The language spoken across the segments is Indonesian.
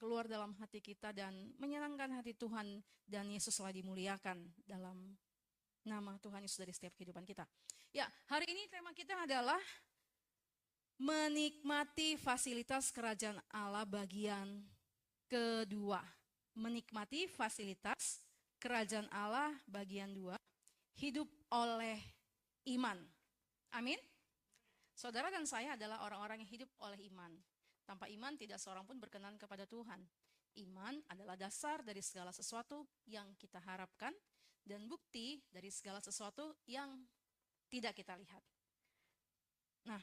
keluar dalam hati kita dan menyenangkan hati Tuhan, dan Yesuslah dimuliakan dalam nama Tuhan Yesus dari setiap kehidupan kita. Ya, hari ini tema kita adalah menikmati fasilitas kerajaan Allah bagian kedua. Menikmati fasilitas kerajaan Allah bagian 2, hidup oleh iman. Amin. Saudara dan saya adalah orang-orang yang hidup oleh iman. Tanpa iman tidak seorang pun berkenan kepada Tuhan. Iman adalah dasar dari segala sesuatu yang kita harapkan dan bukti dari segala sesuatu yang tidak kita lihat. Nah,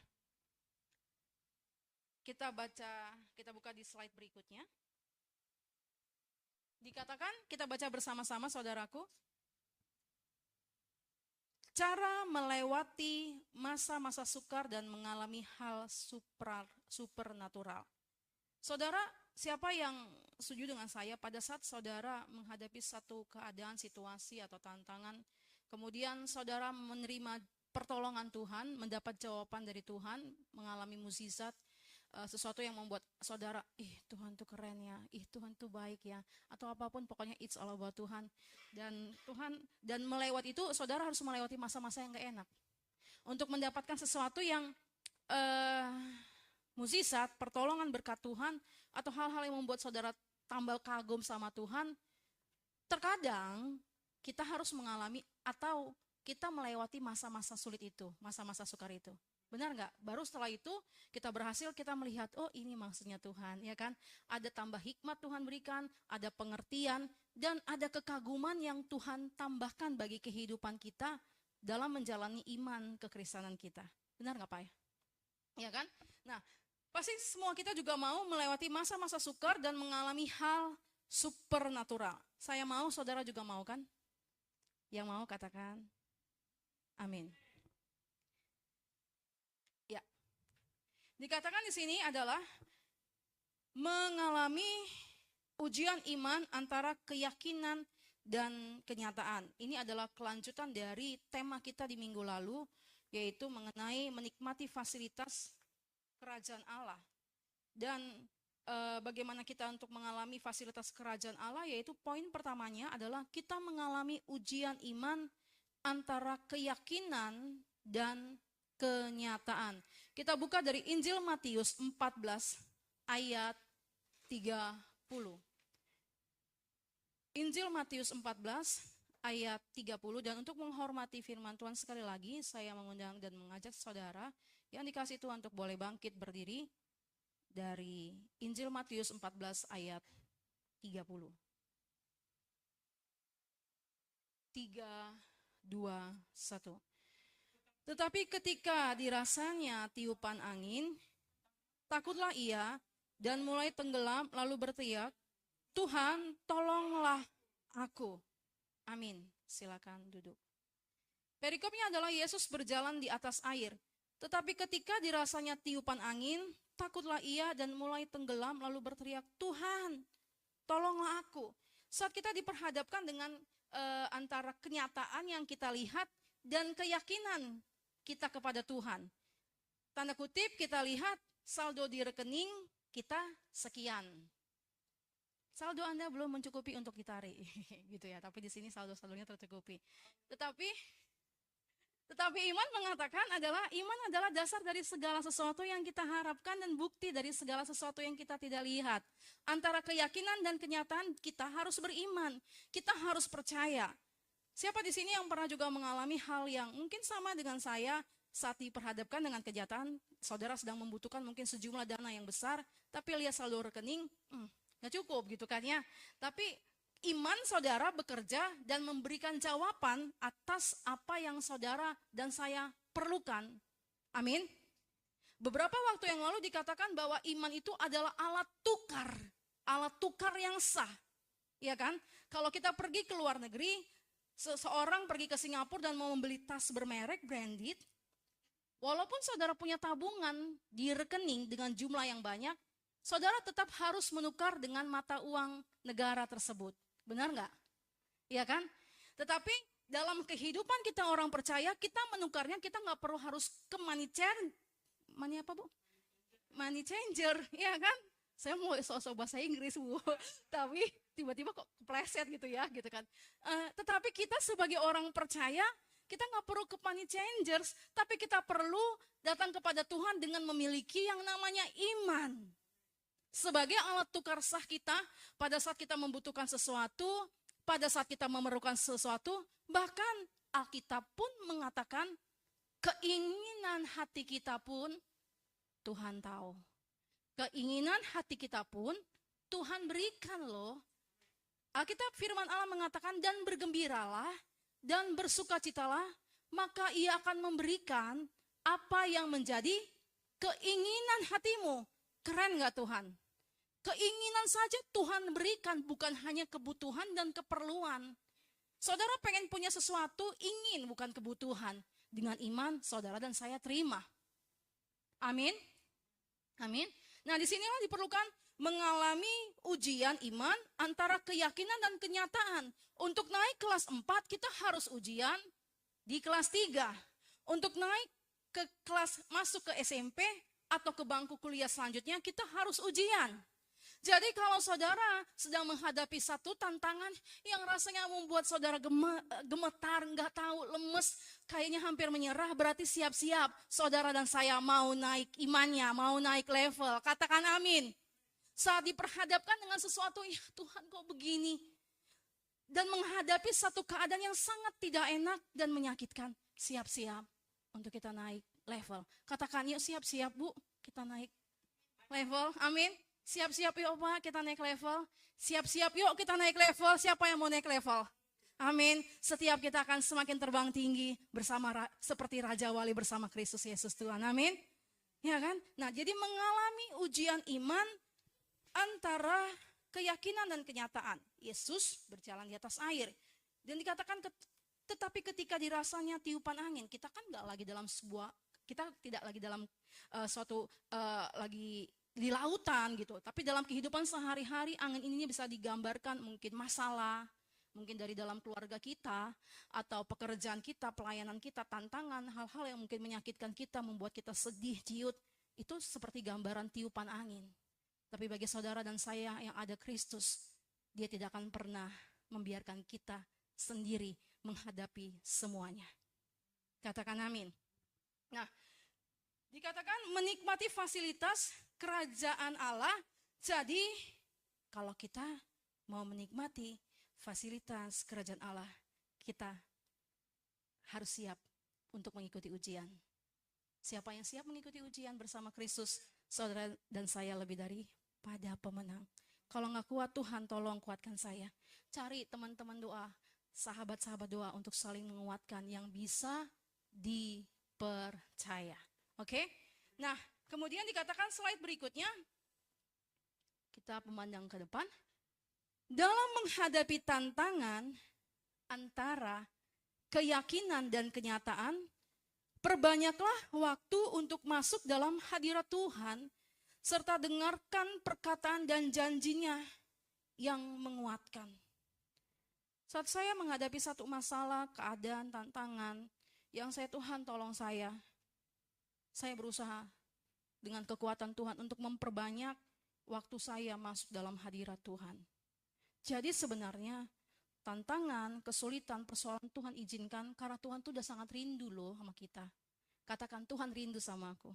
kita buka di slide berikutnya. Dikatakan, kita baca bersama-sama saudaraku. Cara melewati masa-masa sukar dan mengalami hal supernatural. Saudara, siapa yang setuju dengan saya pada saat saudara menghadapi satu keadaan, situasi atau tantangan, kemudian saudara menerima pertolongan Tuhan, mendapat jawaban dari Tuhan, mengalami mukjizat, sesuatu yang membuat saudara, Tuhan tuh keren ya, Tuhan tuh baik ya, atau apapun, pokoknya it's all about Tuhan. Dan melewati itu, saudara harus melewati masa-masa yang gak enak. Untuk mendapatkan sesuatu yang mukjizat, pertolongan berkat Tuhan, atau hal-hal yang membuat saudara tambah kagum sama Tuhan, terkadang kita harus mengalami atau kita melewati masa-masa sulit itu, masa-masa sukar itu. Benar nggak? Baru setelah itu kita berhasil, kita melihat, oh ini maksudnya Tuhan, ya kan? Ada tambah hikmat Tuhan berikan, ada pengertian, dan ada kekaguman yang Tuhan tambahkan bagi kehidupan kita dalam menjalani iman kekristenan kita. Benar nggak Pak? Ya kan? Nah, pasti semua kita juga mau melewati masa-masa sukar dan mengalami hal supernatural. Saya mau, saudara juga mau kan? Yang mau katakan, amin. Dikatakan di sini adalah mengalami ujian iman antara keyakinan dan kenyataan. Ini adalah kelanjutan dari tema kita di minggu lalu, yaitu mengenai menikmati fasilitas kerajaan Allah. Dan bagaimana kita untuk mengalami fasilitas kerajaan Allah, yaitu poin pertamanya adalah kita mengalami ujian iman antara keyakinan dan kenyataan. Kita buka dari Injil Matius 14 ayat 30. Injil Matius 14 ayat 30, dan untuk menghormati firman Tuhan sekali lagi saya mengundang dan mengajak saudara yang dikasihi Tuhan untuk boleh bangkit berdiri dari Injil Matius 14 ayat 30. 3, 2, 1. Tetapi ketika dirasanya tiupan angin, takutlah ia dan mulai tenggelam lalu berteriak, Tuhan tolonglah aku. Amin. Silakan duduk. Perikopnya adalah Yesus berjalan di atas air. Tetapi ketika dirasanya tiupan angin, takutlah ia dan mulai tenggelam lalu berteriak, Tuhan tolonglah aku. Saat kita diperhadapkan dengan antara kenyataan yang kita lihat dan keyakinan kita kepada Tuhan. Tanda kutip kita lihat saldo di rekening kita sekian. Saldo Anda belum mencukupi untuk ditarik gitu ya, tapi di sini saldonya tercukupi. Tetapi iman mengatakan iman adalah dasar dari segala sesuatu yang kita harapkan dan bukti dari segala sesuatu yang kita tidak lihat. Antara keyakinan dan kenyataan kita harus beriman, kita harus percaya. Siapa di sini yang pernah juga mengalami hal yang mungkin sama dengan saya saat diperhadapkan dengan kenyataan, saudara sedang membutuhkan mungkin sejumlah dana yang besar, tapi lihat saldo rekening, nggak cukup gitu kan ya. Tapi iman saudara bekerja dan memberikan jawaban atas apa yang saudara dan saya perlukan. Amin. Beberapa waktu yang lalu dikatakan bahwa iman itu adalah alat tukar yang sah. Ya kan? Kalau kita pergi ke luar negeri, seseorang pergi ke Singapura dan mau membeli tas bermerek branded, walaupun saudara punya tabungan di rekening dengan jumlah yang banyak, saudara tetap harus menukar dengan mata uang negara tersebut. Benar nggak? Iya kan? Tetapi dalam kehidupan kita orang percaya, kita menukarnya, kita nggak perlu harus ke money changer, ya kan? Saya mau sok-sok bahasa Inggris, Bu. Tapi tiba-tiba kok kepleset gitu ya, gitu kan. Tetapi kita sebagai orang percaya, kita nggak perlu ke money changers, tapi kita perlu datang kepada Tuhan dengan memiliki yang namanya iman. Sebagai alat tukar sah kita, pada saat kita membutuhkan sesuatu, pada saat kita memerlukan sesuatu, bahkan Alkitab pun mengatakan, keinginan hati kita pun Tuhan tahu. Keinginan hati kita pun Tuhan berikan loh. Alkitab firman Allah mengatakan, dan bergembiralah dan bersukacitalah, maka ia akan memberikan apa yang menjadi keinginan hatimu. Keren gak Tuhan? Keinginan saja Tuhan berikan, bukan hanya kebutuhan dan keperluan. Saudara pengen punya sesuatu, ingin bukan kebutuhan. Dengan iman, saudara dan saya terima. Amin. Amin. Nah, disinilah diperlukan mengalami ujian iman antara keyakinan dan kenyataan. Untuk naik kelas 4, kita harus ujian di kelas 3. Untuk naik ke kelas, masuk ke SMP atau ke bangku kuliah selanjutnya, kita harus ujian. Jadi kalau saudara sedang menghadapi satu tantangan yang rasanya membuat saudara gemetar, nggak tahu, lemes, kayaknya hampir menyerah, berarti siap-siap saudara dan saya mau naik imannya, mau naik level. Katakan amin. Saat diperhadapkan dengan sesuatu, ya Tuhan kok begini. Dan menghadapi satu keadaan yang sangat tidak enak dan menyakitkan, siap-siap untuk kita naik level. Katakan yuk siap-siap Bu, kita naik level, amin. Siap-siap yuk Pak, kita naik level. Siap-siap yuk kita naik level. Siapa yang mau naik level? Amin. Setiap kita akan semakin terbang tinggi bersama seperti Raja Wali bersama Kristus Yesus Tuhan. Amin. Ya kan? Nah, jadi mengalami ujian iman antara keyakinan dan kenyataan. Yesus berjalan di atas air. Dan dikatakan tetapi ketika dirasanya tiupan angin, kita kan nggak lagi dalam kita tidak lagi dalam lagi di lautan gitu. Tapi dalam kehidupan sehari-hari angin ini bisa digambarkan mungkin masalah, mungkin dari dalam keluarga kita, atau pekerjaan kita, pelayanan kita, tantangan, hal-hal yang mungkin menyakitkan kita, membuat kita sedih, ciut. Itu seperti gambaran tiupan angin. Tapi bagi saudara dan saya yang ada Kristus, Dia tidak akan pernah membiarkan kita sendiri menghadapi semuanya. Katakan amin. Nah, dikatakan menikmati fasilitas kerajaan Allah. Jadi kalau kita mau menikmati fasilitas kerajaan Allah, kita harus siap untuk mengikuti ujian. Siapa yang siap mengikuti ujian bersama Kristus, saudara dan saya lebih daripada pemenang. Kalau nggak kuat, Tuhan tolong kuatkan saya. Cari teman-teman doa, sahabat-sahabat doa untuk saling menguatkan yang bisa dipercaya. Oke? Nah, kemudian dikatakan slide berikutnya, kita memandang ke depan. Dalam menghadapi tantangan antara keyakinan dan kenyataan, perbanyaklah waktu untuk masuk dalam hadirat Tuhan, serta dengarkan perkataan dan janjinya yang menguatkan. Saat saya menghadapi satu masalah, keadaan, tantangan, yang saya, Tuhan tolong saya berusaha dengan kekuatan Tuhan untuk memperbanyak waktu saya masuk dalam hadirat Tuhan. Jadi sebenarnya tantangan, kesulitan, persoalan Tuhan izinkan karena Tuhan tuh udah sangat rindu loh sama kita. Katakan, Tuhan rindu sama aku.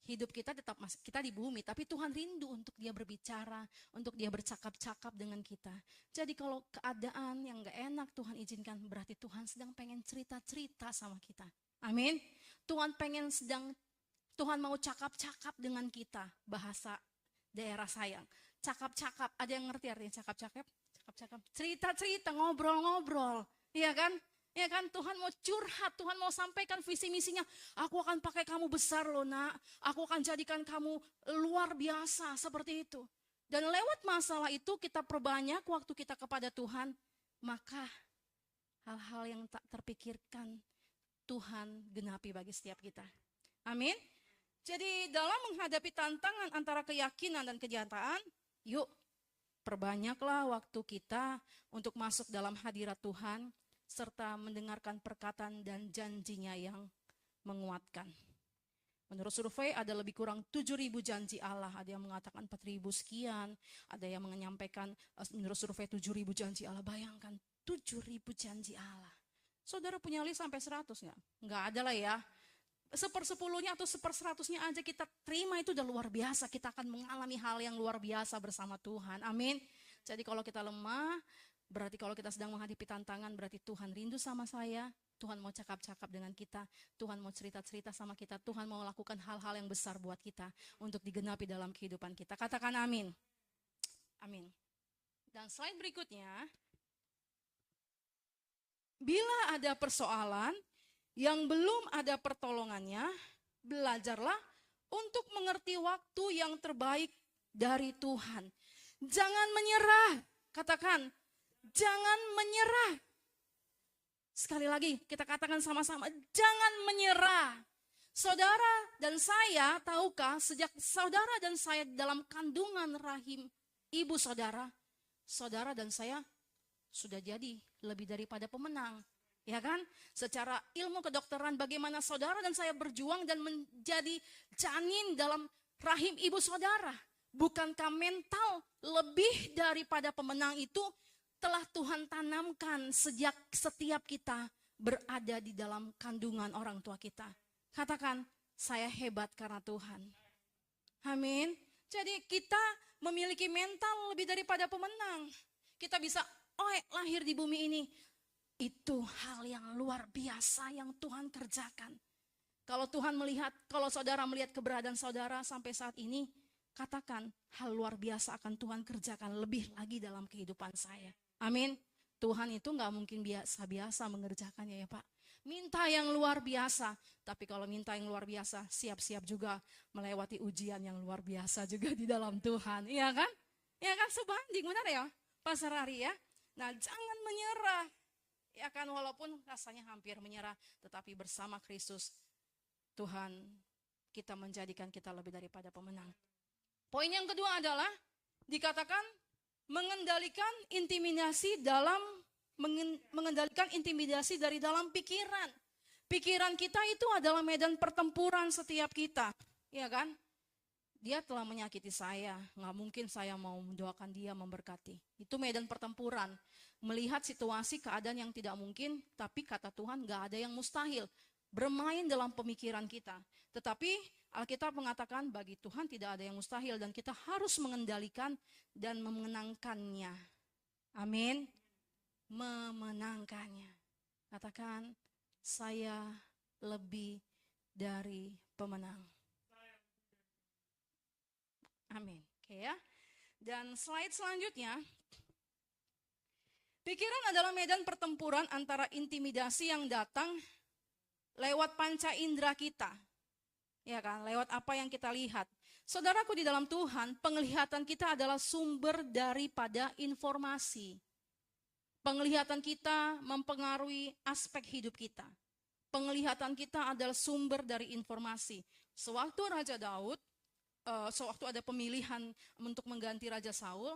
Hidup kita tetap kita di bumi, tapi Tuhan rindu untuk Dia berbicara, untuk Dia bercakap-cakap dengan kita. Jadi kalau keadaan yang gak enak Tuhan izinkan, berarti Tuhan sedang pengen cerita-cerita sama kita. Amin. Tuhan mau cakap-cakap dengan kita, bahasa daerah sayang. Cakap-cakap, ada yang ngerti artinya cakap-cakap? Cakap-cakap, cerita-cerita, ngobrol-ngobrol, iya kan? Ya kan, Tuhan mau curhat, Tuhan mau sampaikan visi misinya. Aku akan pakai kamu besar loh nak, aku akan jadikan kamu luar biasa seperti itu. Dan lewat masalah itu kita perbanyak waktu kita kepada Tuhan, maka hal-hal yang tak terpikirkan Tuhan genapi bagi setiap kita. Amin. Jadi dalam menghadapi tantangan antara keyakinan dan kenyataan, yuk perbanyaklah waktu kita untuk masuk dalam hadirat Tuhan, serta mendengarkan perkataan dan janjinya yang menguatkan. Menurut survei ada lebih kurang 7.000 janji Allah. Ada yang mengatakan 4.000 sekian. Ada yang menyampaikan menurut survei 7.000 janji Allah. Bayangkan 7.000 janji Allah. Saudara punya list sampai 100 nggak? Nggak ada lah ya. 1/10-nya atau 1/100-nya aja kita terima, itu udah luar biasa. Kita akan mengalami hal yang luar biasa bersama Tuhan. Amin. Jadi kalau kita lemah, berarti kalau kita sedang menghadapi tantangan, berarti Tuhan rindu sama saya. Tuhan mau cakap-cakap dengan kita, Tuhan mau cerita-cerita sama kita, Tuhan mau lakukan hal-hal yang besar buat kita untuk digenapi dalam kehidupan kita. Katakan amin. Amin. Dan slide berikutnya, bila ada persoalan yang belum ada pertolongannya, belajarlah untuk mengerti waktu yang terbaik dari Tuhan. Jangan menyerah, katakan, jangan menyerah. Sekali lagi kita katakan sama-sama, jangan menyerah. Saudara dan saya, tahukah sejak saudara dan saya dalam kandungan rahim ibu saudara, saudara dan saya sudah jadi lebih daripada pemenang. Ya kan? Secara ilmu kedokteran bagaimana saudara dan saya berjuang dan menjadi janin dalam rahim ibu saudara. Bukankah mental lebih daripada pemenang itu telah Tuhan tanamkan sejak setiap kita berada di dalam kandungan orang tua kita. Katakan, saya hebat karena Tuhan. Amin. Jadi kita memiliki mental lebih daripada pemenang. Kita bisa lahir di bumi ini. Itu hal yang luar biasa yang Tuhan kerjakan. Kalau Tuhan melihat, kalau saudara melihat keberadaan saudara sampai saat ini, katakan hal luar biasa akan Tuhan kerjakan lebih lagi dalam kehidupan saya. Amin. Tuhan itu gak mungkin biasa-biasa mengerjakannya ya Pak. Minta yang luar biasa. Tapi kalau minta yang luar biasa, siap-siap juga melewati ujian yang luar biasa juga di dalam Tuhan. Iya kan? Iya kan, sebanding, benar ya Pastor Ari ya. Nah, jangan menyerah. Ya kan, walaupun rasanya hampir menyerah, tetapi bersama Kristus Tuhan kita menjadikan kita lebih daripada pemenang. Poin yang kedua adalah dikatakan mengendalikan intimidasi dari dalam pikiran. Pikiran kita itu adalah medan pertempuran setiap kita, ya kan? Dia telah menyakiti saya, nggak mungkin saya mau mendoakan dia, memberkati. Itu medan pertempuran. Melihat situasi keadaan yang tidak mungkin, tapi kata Tuhan nggak ada yang mustahil. Bermain dalam pemikiran kita. Tetapi Alkitab mengatakan bagi Tuhan tidak ada yang mustahil dan kita harus mengendalikan dan memenangkannya. Amin. Memenangkannya. Katakan, saya lebih dari pemenang. Amin. Oke ya. Dan slide selanjutnya. Pikiran adalah medan pertempuran antara intimidasi yang datang lewat panca indera kita. Ya kan, lewat apa yang kita lihat. Saudaraku di dalam Tuhan, penglihatan kita adalah sumber daripada informasi. Penglihatan kita mempengaruhi aspek hidup kita. Penglihatan kita adalah sumber dari informasi. Sewaktu Raja Daud, sewaktu ada pemilihan untuk mengganti Raja Saul,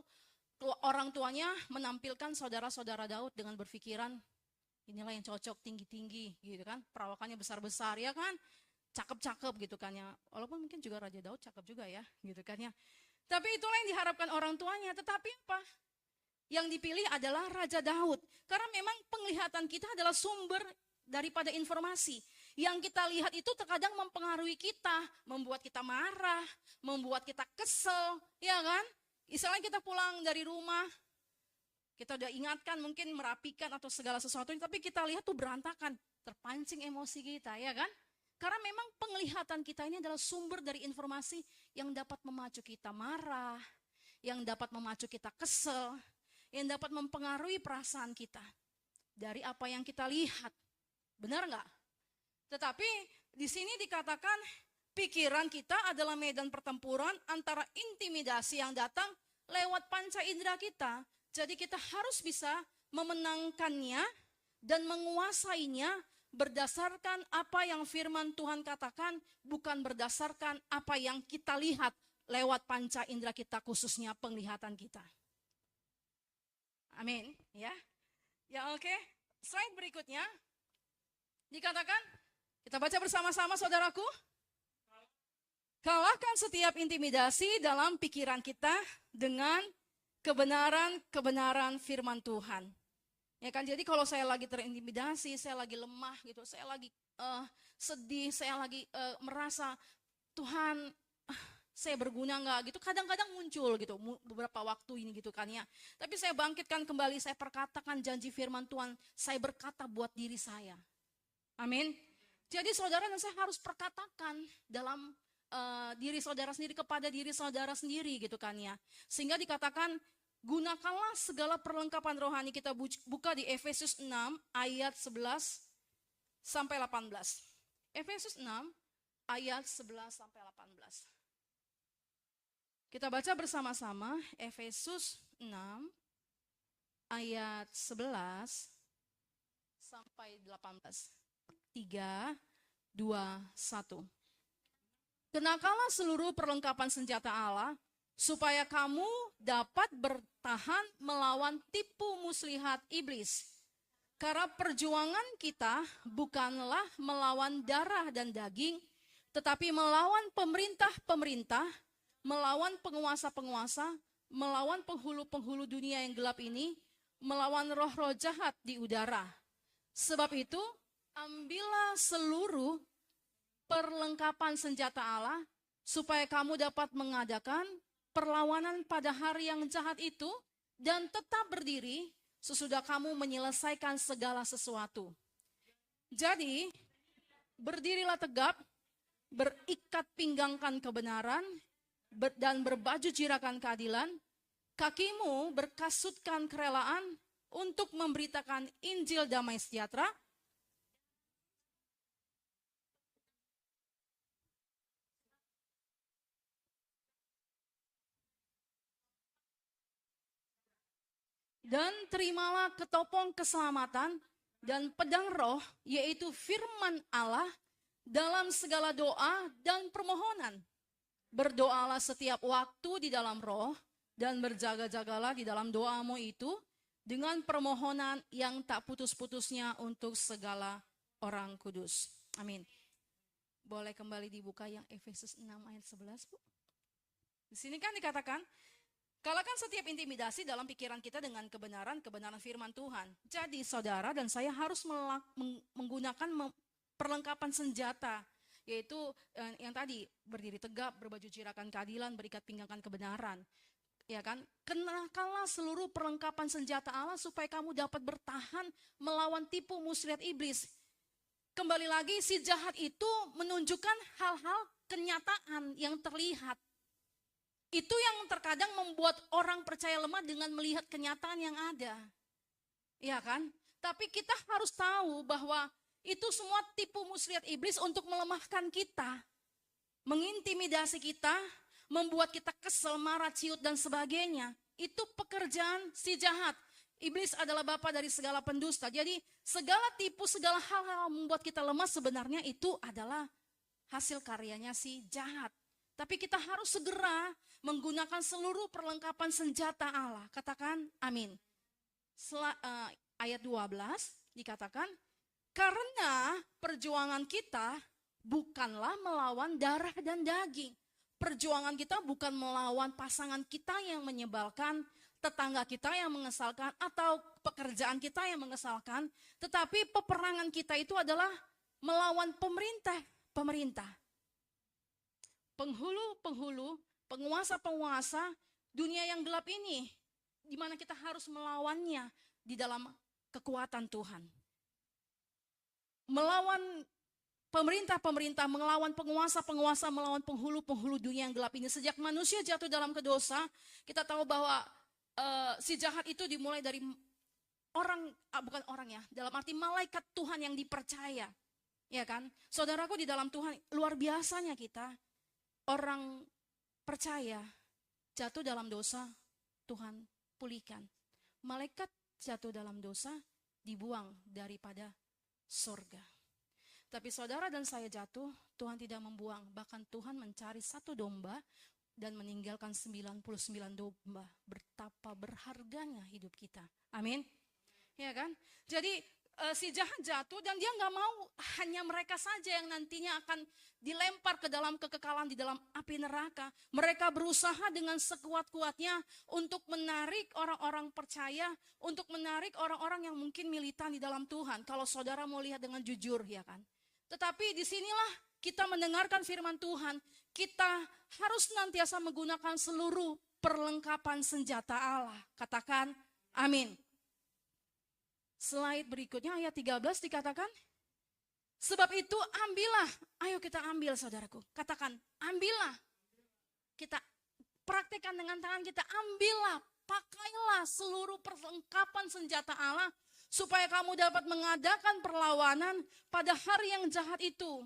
orang tuanya menampilkan saudara-saudara Daud dengan berpikiran, inilah yang cocok, tinggi-tinggi gitu kan, perawakannya besar-besar ya kan, cakep-cakep gitu kan ya, walaupun mungkin juga Raja Daud cakep juga ya gitu kan ya. Tapi itulah yang diharapkan orang tuanya, tetapi apa? Yang dipilih adalah Raja Daud, karena memang penglihatan kita adalah sumber daripada informasi. Yang kita lihat itu terkadang mempengaruhi kita, membuat kita marah, membuat kita kesel, ya kan? Misalnya kita pulang dari rumah, kita udah ingatkan mungkin merapikan atau segala sesuatu, tapi kita lihat tuh berantakan, terpancing emosi kita, ya kan? Karena memang penglihatan kita ini adalah sumber dari informasi yang dapat memacu kita marah, yang dapat memacu kita kesel, yang dapat mempengaruhi perasaan kita dari apa yang kita lihat. Benar nggak? Tetapi di sini dikatakan pikiran kita adalah medan pertempuran antara intimidasi yang datang lewat panca indera kita. Jadi kita harus bisa memenangkannya dan menguasainya berdasarkan apa yang firman Tuhan katakan, bukan berdasarkan apa yang kita lihat lewat panca indera kita, khususnya penglihatan kita. Amin. Ya, oke. Slide berikutnya dikatakan, kita baca bersama-sama saudaraku. Kalahkan setiap intimidasi dalam pikiran kita dengan kebenaran-kebenaran firman Tuhan. Ya kan, jadi kalau saya lagi terintimidasi, saya lagi lemah gitu, saya lagi sedih, saya lagi merasa Tuhan, saya berguna nggak gitu, kadang-kadang muncul gitu beberapa waktu ini gitu kan ya. Tapi saya bangkitkan kembali, saya perkatakan janji firman Tuhan, saya berkata buat diri saya. Amin. Jadi saudara dan saya harus perkatakan dalam diri saudara sendiri kepada diri saudara sendiri gitu kan ya. Sehingga dikatakan gunakanlah segala perlengkapan rohani. Kita buka di Efesus 6 ayat 11 sampai 18. Efesus 6 ayat 11 sampai 18. Kita baca bersama-sama Efesus 6 ayat 11 sampai 18. 3, 2, 1. Kenakanlah seluruh perlengkapan senjata Allah, supaya kamu dapat bertahan melawan tipu muslihat iblis. Karena perjuangan kita bukanlah melawan darah dan daging, tetapi melawan pemerintah-pemerintah, melawan penguasa-penguasa, melawan penghulu-penghulu dunia yang gelap ini, melawan roh-roh jahat di udara. Sebab itu, ambillah seluruh perlengkapan senjata Allah, supaya kamu dapat mengadakan perlawanan pada hari yang jahat itu, dan tetap berdiri sesudah kamu menyelesaikan segala sesuatu. Jadi, berdirilah tegap, berikat pinggangkan kebenaran, dan berbaju jirakan keadilan, kakimu berkasutkan kerelaan untuk memberitakan Injil damai sejahtera, dan terimalah ketopong keselamatan dan pedang roh, yaitu firman Allah, dalam segala doa dan permohonan. Berdoalah setiap waktu di dalam roh, dan berjaga-jagalah di dalam doamu itu, dengan permohonan yang tak putus-putusnya untuk segala orang kudus. Amin. Boleh kembali dibuka yang Efesus 6 ayat 11, Bu? Di sini kan dikatakan, kalahkan setiap intimidasi dalam pikiran kita dengan kebenaran firman Tuhan. Jadi saudara dan saya harus menggunakan perlengkapan senjata, yaitu yang tadi, berdiri tegap, berbaju jirakan keadilan, berikat pinggangkan kebenaran. Ya kan? Kenakanlah seluruh perlengkapan senjata Allah supaya kamu dapat bertahan melawan tipu muslihat iblis. Kembali lagi, si jahat itu menunjukkan hal-hal kenyataan yang terlihat. Itu yang terkadang membuat orang percaya lemah dengan melihat kenyataan yang ada. Ya kan? Tapi kita harus tahu bahwa itu semua tipu muslihat iblis untuk melemahkan kita. Mengintimidasi kita, membuat kita kesel, marah, ciut, dan sebagainya. Itu pekerjaan si jahat. Iblis adalah bapa dari segala pendusta. Jadi segala tipu, segala hal-hal membuat kita lemah sebenarnya itu adalah hasil karyanya si jahat. Tapi kita harus segera menggunakan seluruh perlengkapan senjata Allah. Katakan amin. Ayat 12 dikatakan, karena perjuangan kita bukanlah melawan darah dan daging. Perjuangan kita bukan melawan pasangan kita yang menyebalkan, tetangga kita yang mengesalkan, atau pekerjaan kita yang mengesalkan. Tetapi peperangan kita itu adalah melawan pemerintah. Penghulu-penghulu, penguasa-penguasa dunia yang gelap ini, di mana kita harus melawannya di dalam kekuatan Tuhan. Melawan pemerintah-pemerintah, melawan penguasa-penguasa, melawan penghulu-penghulu dunia yang gelap ini. Sejak manusia jatuh dalam kedosa, kita tahu bahwa si jahat itu dimulai dari bukan orang ya, dalam arti malaikat Tuhan yang dipercaya. Ya kan? Saudaraku, di dalam Tuhan luar biasanya kita. Orang percaya jatuh dalam dosa, Tuhan pulihkan. Malaikat jatuh dalam dosa, dibuang daripada surga. Tapi saudara dan saya jatuh, Tuhan tidak membuang. Bahkan Tuhan mencari satu domba dan meninggalkan 99 domba. Betapa berharganya hidup kita. Amin. Ya kan? Jadi si jahat jatuh dan dia nggak mau hanya mereka saja yang nantinya akan dilempar ke dalam kekekalan di dalam api neraka. Mereka berusaha dengan sekuat-kuatnya untuk menarik orang-orang percaya, untuk menarik orang-orang yang mungkin militan di dalam Tuhan. Kalau saudara mau lihat dengan jujur, ya kan. Tetapi disinilah kita mendengarkan firman Tuhan, kita harus senantiasa menggunakan seluruh perlengkapan senjata Allah. Katakan amin. Slide berikutnya ayat 13 dikatakan, sebab itu ambillah, ayo kita ambil saudaraku. Katakan ambillah, kita praktekkan dengan tangan kita, ambillah, pakailah seluruh perlengkapan senjata Allah, supaya kamu dapat mengadakan perlawanan pada hari yang jahat itu.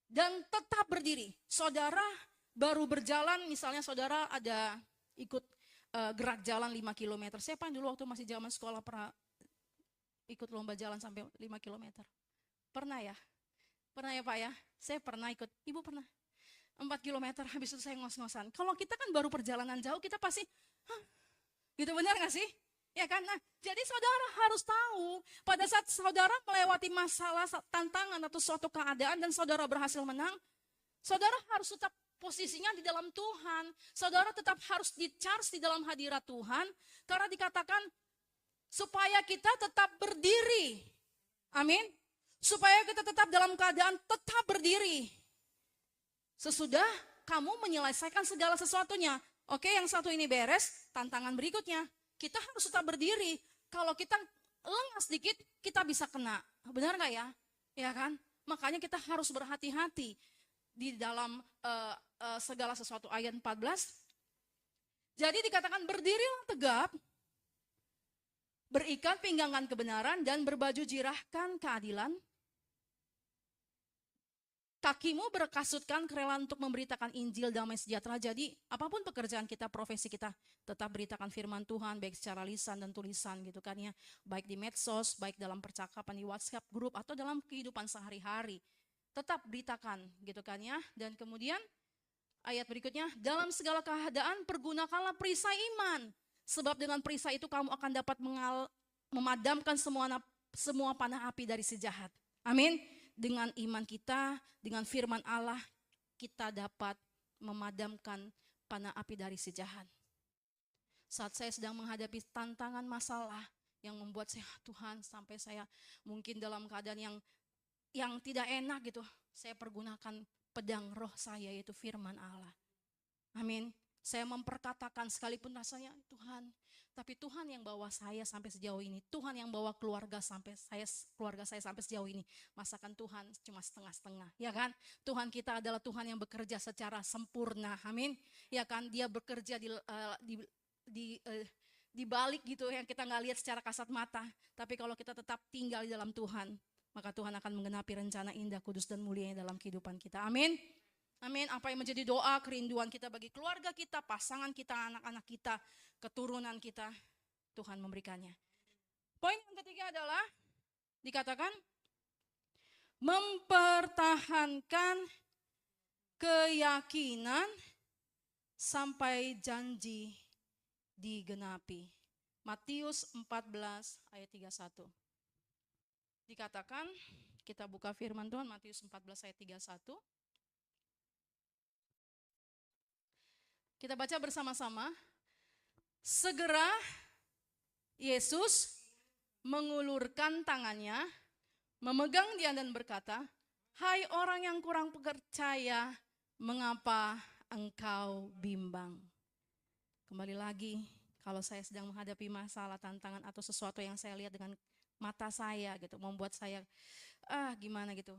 Dan tetap berdiri. Saudara baru berjalan, misalnya saudara ada ikut gerak jalan 5 km. Siapa yang dulu waktu masih zaman sekolah pernah ikut lomba jalan sampai 5 km? Pernah ya? Pernah ya Pak ya? Saya pernah ikut, Ibu pernah? 4 km, habis itu saya ngos-ngosan. Kalau kita kan baru perjalanan jauh, kita pasti, gitu benar gak sih? Ya kan? Nah, jadi saudara harus tahu, pada saat saudara melewati masalah, tantangan atau suatu keadaan dan saudara berhasil menang, saudara harus tetap posisinya di dalam Tuhan. Saudara tetap harus di-charge di dalam hadirat Tuhan, karena dikatakan, supaya kita tetap berdiri. Amin. Supaya kita tetap dalam keadaan tetap berdiri. Sesudah kamu menyelesaikan segala sesuatunya. Oke, yang satu ini beres, tantangan berikutnya. Kita harus tetap berdiri. Kalau kita lengah sedikit, kita bisa kena. Benar gak ya? Ya kan? Makanya kita harus berhati-hati di dalam segala sesuatu. Ayat 14. Jadi dikatakan berdirilah tegap, berikat pinggangan kebenaran dan berbaju jirahkan keadilan. Kakimu berkasutkan kerelaan untuk memberitakan Injil damai sejahtera. Jadi apapun pekerjaan kita, profesi kita, tetap beritakan firman Tuhan baik secara lisan dan tulisan gitu kan ya. Baik di medsos, baik dalam percakapan di WhatsApp grup atau dalam kehidupan sehari-hari. Tetap beritakan gitu kan ya. Dan kemudian ayat berikutnya, dalam segala keadaan pergunakanlah perisai iman. Sebab dengan perisai itu kamu akan dapat memadamkan semua panah api dari si jahat. Amin. Dengan iman kita, dengan firman Allah, kita dapat memadamkan panah api dari si jahat. Saat saya sedang menghadapi tantangan masalah yang membuat saya, Tuhan, sampai saya mungkin dalam keadaan yang tidak enak gitu, saya pergunakan pedang roh saya, yaitu firman Allah. Amin. Saya memperkatakan sekalipun rasanya, Tuhan, tapi Tuhan yang bawa saya sampai sejauh ini. Tuhan yang bawa keluarga saya sampai sejauh ini. Masakan Tuhan cuma setengah-setengah, ya kan? Tuhan kita adalah Tuhan yang bekerja secara sempurna, amin. Ya kan, dia bekerja di balik gitu yang kita nggak lihat secara kasat mata. Tapi kalau kita tetap tinggal di dalam Tuhan, maka Tuhan akan menggenapi rencana indah, kudus dan mulia dalam kehidupan kita, amin. Amin. Apa yang menjadi doa, kerinduan kita bagi keluarga kita, pasangan kita, anak-anak kita, keturunan kita, Tuhan memberikannya. Poin yang ketiga adalah dikatakan mempertahankan keyakinan sampai janji digenapi. Matius 14 ayat 31. Dikatakan, kita buka firman Tuhan, Matius 14 ayat 31. Kita baca bersama-sama. Segera Yesus mengulurkan tangannya, memegang dia dan berkata, hai orang yang kurang percaya, mengapa engkau bimbang? Kembali lagi, kalau saya sedang menghadapi masalah, tantangan atau sesuatu yang saya lihat dengan mata saya gitu, membuat saya gimana gitu.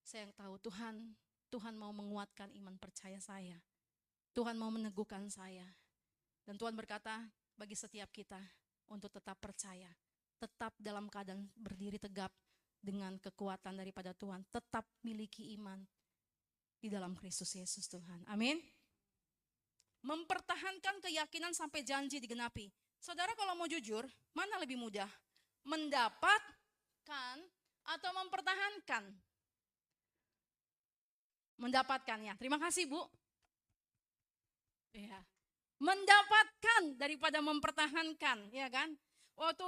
Saya tahu Tuhan mau menguatkan iman percaya saya. Tuhan mau meneguhkan saya. Dan Tuhan berkata bagi setiap kita untuk tetap percaya. Tetap dalam keadaan berdiri tegap dengan kekuatan daripada Tuhan. Tetap miliki iman di dalam Kristus Yesus Tuhan. Amin. Mempertahankan keyakinan sampai janji digenapi. Saudara kalau mau jujur, mana lebih mudah? Mendapatkan atau mempertahankan? Mendapatkannya. Terima kasih Bu. Ya, mendapatkan daripada mempertahankan, ya kan? Waktu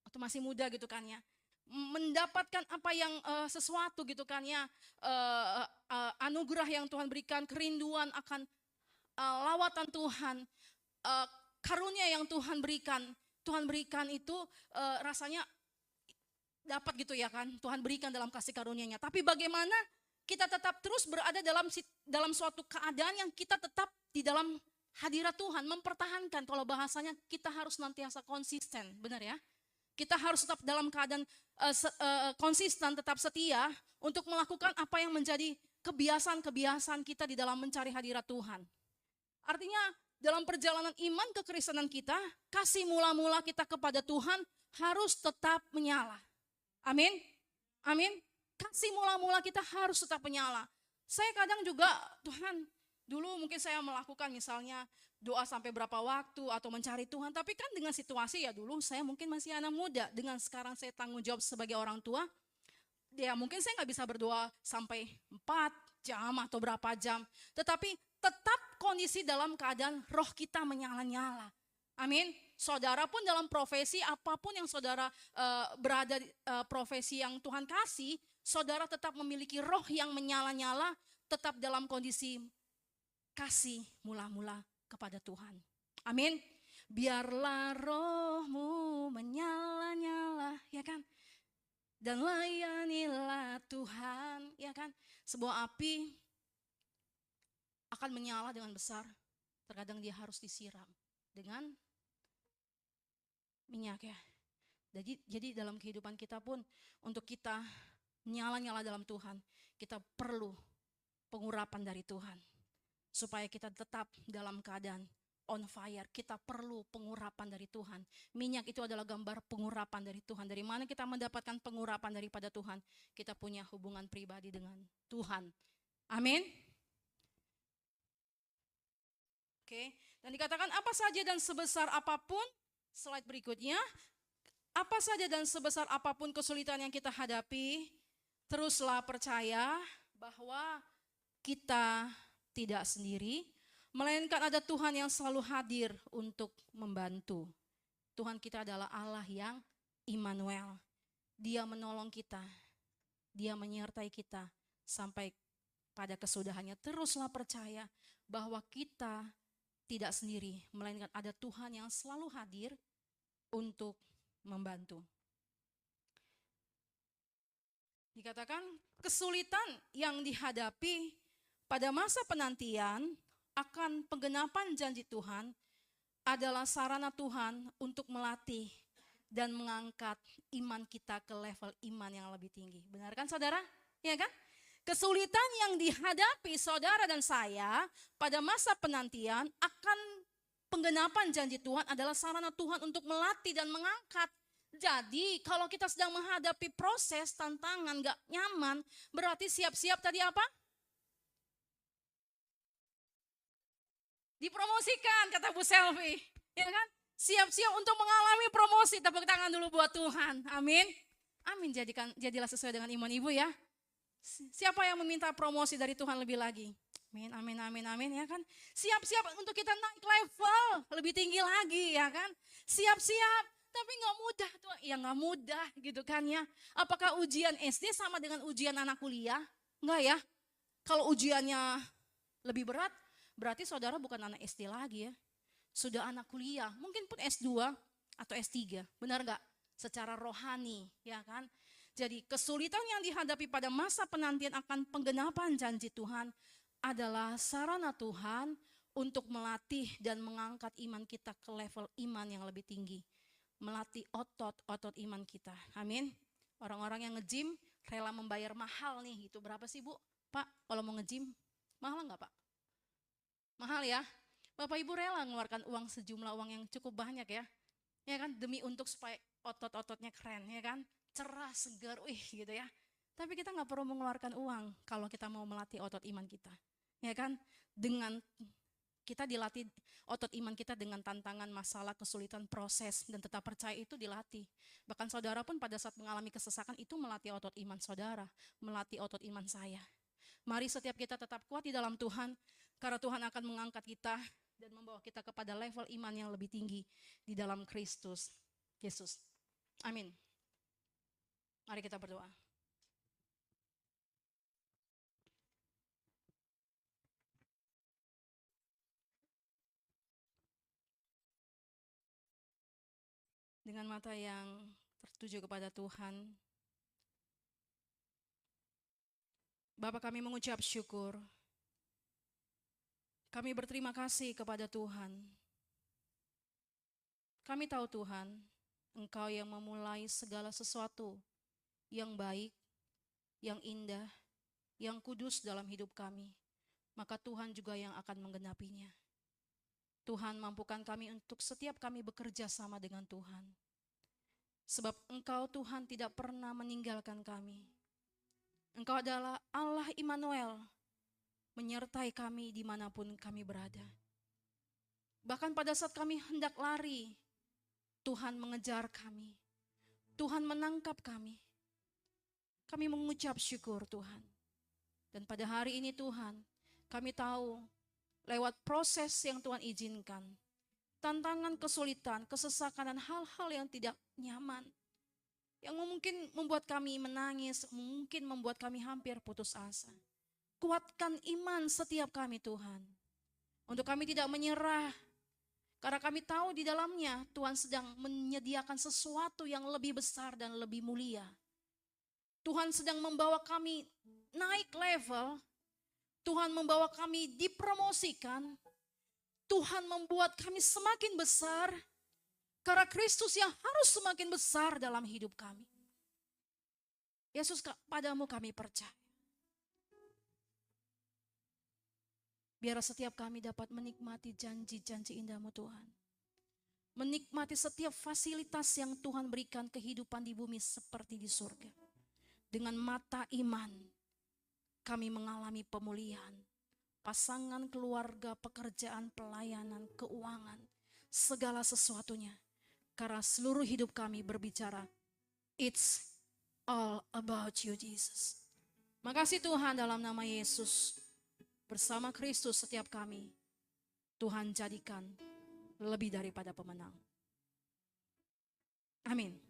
atau masih muda gitu kan ya, mendapatkan apa yang sesuatu gitu kan ya, anugerah yang Tuhan berikan, kerinduan akan lawatan Tuhan, uh, karunia yang Tuhan berikan itu rasanya dapat gitu ya kan, Tuhan berikan dalam kasih karunia-Nya. Tapi bagaimana kita tetap terus berada dalam suatu keadaan yang kita tetap di dalam hadirat Tuhan, mempertahankan, kalau bahasanya kita harus nantiasa konsisten, benar ya? Kita harus tetap dalam keadaan konsisten, tetap setia untuk melakukan apa yang menjadi kebiasaan-kebiasaan kita di dalam mencari hadirat Tuhan. Artinya dalam perjalanan iman kekristenan kita, kasih mula-mula kita kepada Tuhan harus tetap menyala. Amin. Amin. Kasih mula-mula kita harus tetap menyala. Saya kadang juga, Tuhan, dulu mungkin saya melakukan misalnya doa sampai berapa waktu atau mencari Tuhan. Tapi kan dengan situasi ya dulu saya mungkin masih anak muda. Dengan sekarang saya tanggung jawab sebagai orang tua. Ya mungkin saya nggak bisa berdoa sampai 4 jam atau berapa jam. Tetapi tetap kondisi dalam keadaan roh kita menyala-nyala. Amin. Saudara pun dalam profesi apapun yang saudara berada profesi yang Tuhan kasih, saudara tetap memiliki roh yang menyala-nyala, tetap dalam kondisi kasih mula-mula kepada Tuhan. Amin. Biarlah rohmu menyala-nyala, ya kan? Dan layanilah Tuhan, ya kan? Sebuah api akan menyala dengan besar. Terkadang dia harus disiram dengan minyak ya. Jadi dalam kehidupan kita pun, untuk kita nyala-nyala dalam Tuhan, kita perlu pengurapan dari Tuhan. Supaya kita tetap dalam keadaan on fire, kita perlu pengurapan dari Tuhan. Minyak itu adalah gambar pengurapan dari Tuhan. Dari mana kita mendapatkan pengurapan daripada Tuhan? Kita punya hubungan pribadi dengan Tuhan. Amin. Oke, dan dikatakan apa saja dan sebesar apapun, slide berikutnya, apa saja dan sebesar apapun kesulitan yang kita hadapi, teruslah percaya bahwa kita tidak sendiri, melainkan ada Tuhan yang selalu hadir untuk membantu. Tuhan kita adalah Allah yang Immanuel. Dia menolong kita, Dia menyertai kita sampai pada kesudahannya. Teruslah percaya bahwa kita tidak sendiri, melainkan ada Tuhan yang selalu hadir untuk membantu. Dikatakan kesulitan yang dihadapi pada masa penantian akan penggenapan janji Tuhan adalah sarana Tuhan untuk melatih dan mengangkat iman kita ke level iman yang lebih tinggi. Benar kan saudara? Ya kan? Kesulitan yang dihadapi saudara dan saya pada masa penantian akan penggenapan janji Tuhan adalah sarana Tuhan untuk melatih dan mengangkat. Jadi kalau kita sedang menghadapi proses, tantangan, gak nyaman, berarti siap-siap tadi apa? Dipromosikan, kata Bu Selvi. Ya kan? Siap-siap untuk mengalami promosi. Tepuk tangan dulu buat Tuhan. Amin. Amin. Jadilah sesuai dengan iman ibu ya. Siapa yang meminta promosi dari Tuhan lebih lagi? Amin, amin, amin, amin ya kan. Siap-siap untuk kita naik level lebih tinggi lagi ya kan. Siap-siap, tapi gak mudah Tuhan. Ya gak mudah gitu kan ya. Apakah ujian SD sama dengan ujian anak kuliah? Enggak ya. Kalau ujiannya lebih berat, berarti saudara bukan anak SD lagi ya. Sudah anak kuliah, mungkin pun S2 atau S3. Benar gak? Secara rohani ya kan. Jadi kesulitan yang dihadapi pada masa penantian akan penggenapan janji Tuhan adalah sarana Tuhan untuk melatih dan mengangkat iman kita ke level iman yang lebih tinggi. Melatih otot iman kita. Amin. Orang-orang yang nge-gym rela membayar mahal nih gitu. Berapa sih Bu? Pak kalau mau nge-gym mahal nggak Pak? Mahal ya. Bapak Ibu rela mengeluarkan uang sejumlah uang yang cukup banyak ya. Ya kan, demi untuk supaya otot-ototnya keren ya kan. Cerah, segar, gitu ya. Tapi kita nggak perlu mengeluarkan uang kalau kita mau melatih otot iman kita. Ya kan? Dengan kita dilatih otot iman kita dengan tantangan, masalah, kesulitan, proses, dan tetap percaya itu dilatih. Bahkan saudara pun pada saat mengalami kesesakan itu melatih otot iman saudara, melatih otot iman saya. Mari setiap kita tetap kuat di dalam Tuhan, karena Tuhan akan mengangkat kita dan membawa kita kepada level iman yang lebih tinggi di dalam Kristus Yesus. Amin. Mari kita berdoa. Dengan mata yang tertuju kepada Tuhan, Bapa, kami mengucap syukur. Kami berterima kasih kepada Tuhan. Kami tahu Tuhan, Engkau yang memulai segala sesuatu yang baik, yang indah, yang kudus dalam hidup kami. Maka Tuhan juga yang akan menggenapinya. Tuhan, mampukan kami untuk setiap kami bekerja sama dengan Tuhan. Sebab Engkau Tuhan tidak pernah meninggalkan kami. Engkau adalah Allah Immanuel, menyertai kami dimanapun kami berada. Bahkan pada saat kami hendak lari, Tuhan mengejar kami. Tuhan menangkap kami. Kami mengucap syukur Tuhan. Dan pada hari ini Tuhan, kami tahu lewat proses yang Tuhan izinkan, tantangan, kesulitan, kesesakan, dan hal-hal yang tidak nyaman, yang mungkin membuat kami menangis, mungkin membuat kami hampir putus asa. Kuatkan iman setiap kami Tuhan. Untuk kami tidak menyerah. Karena kami tahu di dalamnya Tuhan sedang menyediakan sesuatu yang lebih besar dan lebih mulia. Tuhan sedang membawa kami naik level. Tuhan membawa kami dipromosikan. Tuhan membuat kami semakin besar. Karena Kristus yang harus semakin besar dalam hidup kami. Yesus, padamu kami percaya. Biar setiap kami dapat menikmati janji-janji indah-Mu Tuhan. Menikmati setiap fasilitas yang Tuhan berikan kehidupan di bumi seperti di surga. Dengan mata iman, kami mengalami pemulihan. Pasangan, keluarga, pekerjaan, pelayanan, keuangan, segala sesuatunya. Karena seluruh hidup kami berbicara, it's all about you Jesus. Makasih Tuhan dalam nama Yesus. Bersama Kristus setiap kami, Tuhan jadikan lebih daripada pemenang. Amin.